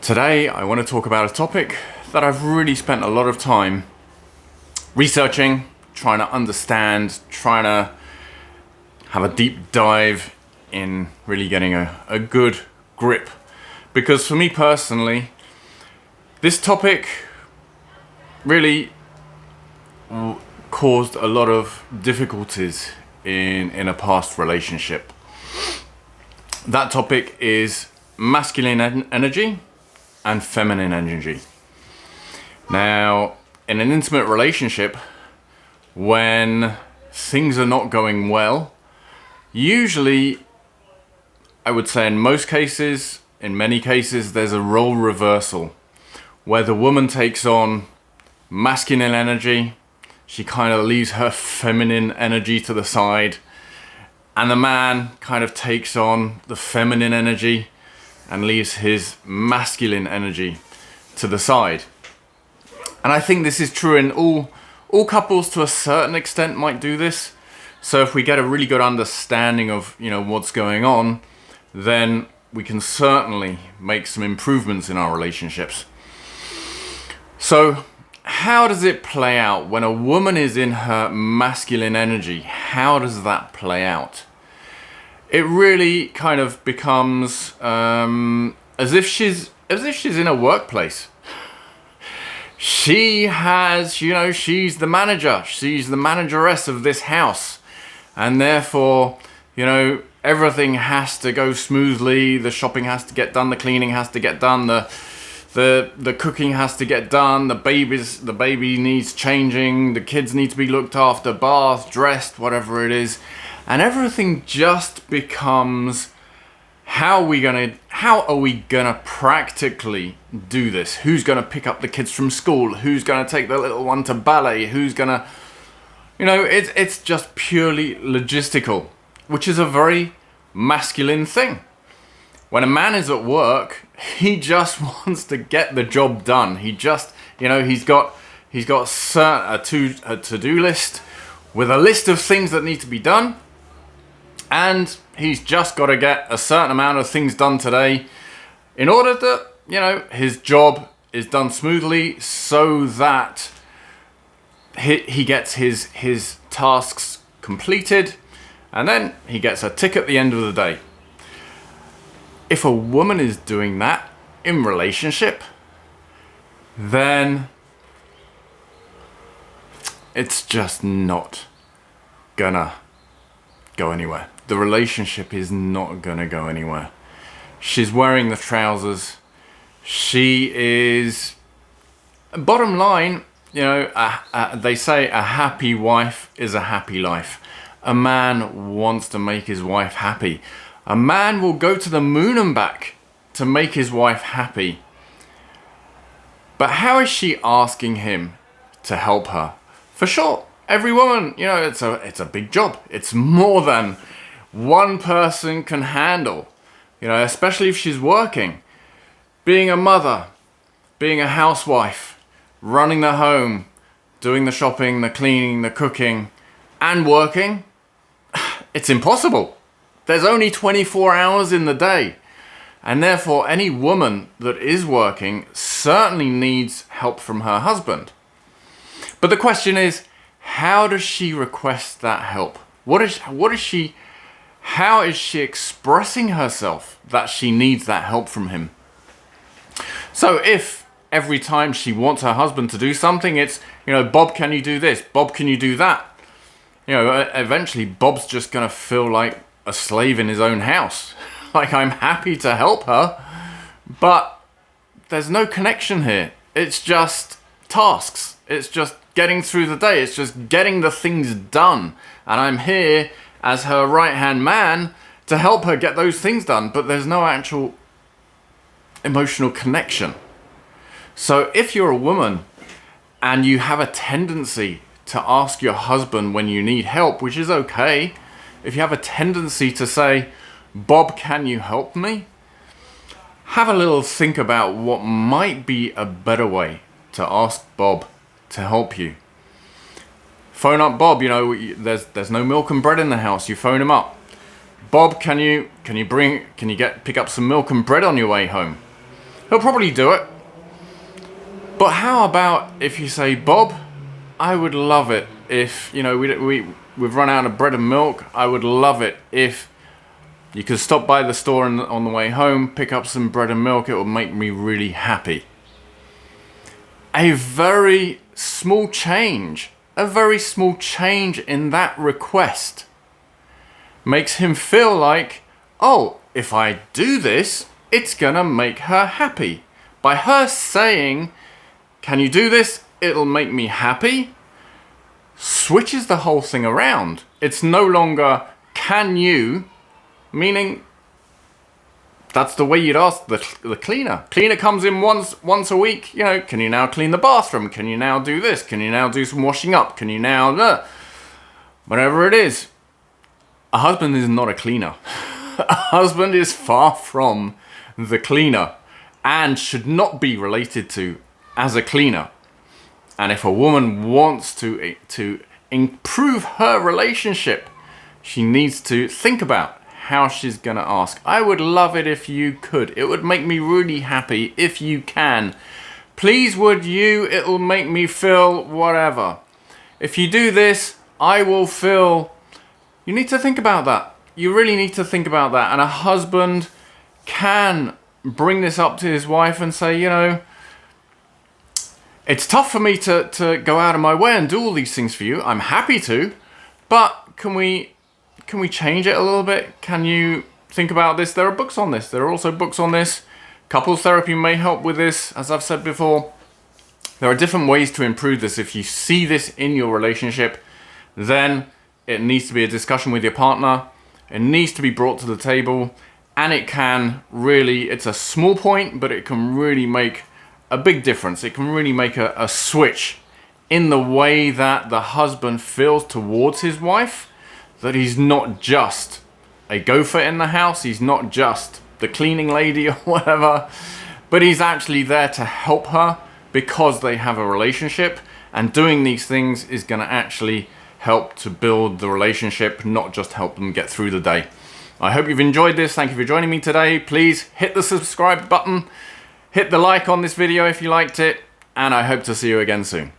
Today I want to talk about a topic that I've really spent a lot of time researching, trying to understand, trying to have a deep dive in really getting a good grip. Because for me personally, this topic really caused a lot of difficulties in a past relationship. That topic is masculine energy and feminine energy. Now, in an intimate relationship, when things are not going well, usually, I would say in most cases, in many cases, there's a role reversal where the woman takes on masculine energy, she kind of leaves her feminine energy to the side, and the man kind of takes on the feminine energy and leaves his masculine energy to the side. And I think this is true in all couples to a certain extent might do this. So if we get a really good understanding of, what's going on, then we can certainly make some improvements in our relationships. So how does it play out when a woman is in her masculine energy? How does that play out? It really kind of becomes as if she's in a workplace. She has, she's the manager. She's the manageress of this house. And therefore, everything has to go smoothly. The shopping has to get done. The cleaning has to get done. The cooking has to get done. The baby needs changing. The kids need to be looked after, bathed, dressed, whatever it is. And everything just becomes, how are we gonna practically do this? Who's gonna pick up the kids from school? Who's gonna take the little one to ballet? Who's gonna, it's just purely logistical, which is a very masculine thing. When a man is at work, he just wants to get the job done. He just, he's got a to-do list with a list of things that need to be done. And he's just got to get a certain amount of things done today in order that, his job is done smoothly so that he gets his tasks completed, and then he gets a tick at the end of the day. If a woman is doing that in relationship, then it's just not gonna go anywhere. The relationship is not gonna go anywhere. She's wearing the trousers. She is, bottom line, they say a happy wife is a happy life. A man wants to make his wife happy. A man will go to the moon and back to make his wife happy. But how is she asking him to help her? For sure, every woman, it's a big job. It's more than one person can handle, especially if she's working. Being a mother, being a housewife, running the home, doing the shopping, the cleaning, the cooking, and working, it's impossible. There's only 24 hours in the day. And therefore, any woman that is working certainly needs help from her husband. But the question is, how does she request that help? How is she expressing herself that she needs that help from him? So if every time she wants her husband to do something, it's, Bob, can you do this? Bob, can you do that? Eventually Bob's just going to feel like a slave in his own house. Like, I'm happy to help her, but there's no connection here. It's just tasks. It's just getting through the day. It's just getting the things done. And I'm here as her right-hand man to help her get those things done, but there's no actual emotional connection. So if you're a woman and you have a tendency to ask your husband when you need help, which is okay, if you have a tendency to say, Bob, can you help me? Have a little think about what might be a better way to ask Bob to help you. Phone up Bob, there's no milk and bread in the house. You phone him up. Bob, can you pick up some milk and bread on your way home? He'll probably do it. But how about if you say, Bob, I would love it if, you know, we've run out of bread and milk. I would love it if you could stop by the store on the way home, pick up some bread and milk. It will make me really happy. A very small change in that request makes him feel like, oh, if I do this, it's gonna make her happy. By her saying, can you do this? It'll make me happy. Switches the whole thing around. It's no longer, can you? Meaning, that's the way you'd ask the cleaner. Cleaner comes in once a week. You know, can you now clean the bathroom? Can you now do this? Can you now do some washing up? Can you now... Whatever it is. A husband is not a cleaner. A husband is far from the cleaner and should not be related to as a cleaner. And if a woman wants to improve her relationship, she needs to think about how she's gonna ask. I would love it if you could. It would make me really happy if you can. Please would you? It'll make me feel whatever. If you do this, I will feel... You need to think about that. You really need to think about that. And a husband can bring this up to his wife and say, you know, it's tough for me to go out of my way and do all these things for you. I'm happy to, but can we change it a little bit? Can you think about this? There are books on this. There are also books on this. Couples therapy may help with this, as I've said before. There are different ways to improve this. If you see this in your relationship, then it needs to be a discussion with your partner. It needs to be brought to the table, and it can really, it's a small point, but it can really make a big difference. It can really make a switch in the way that the husband feels towards his wife, that he's not just a gopher in the house, he's not just the cleaning lady or whatever, but he's actually there to help her because they have a relationship, and doing these things is going to actually help to build the relationship, not just help them get through the day. I hope you've enjoyed this. Thank you for joining me today. Please hit the subscribe button. Hit the like on this video if you liked it, and I hope to see you again soon.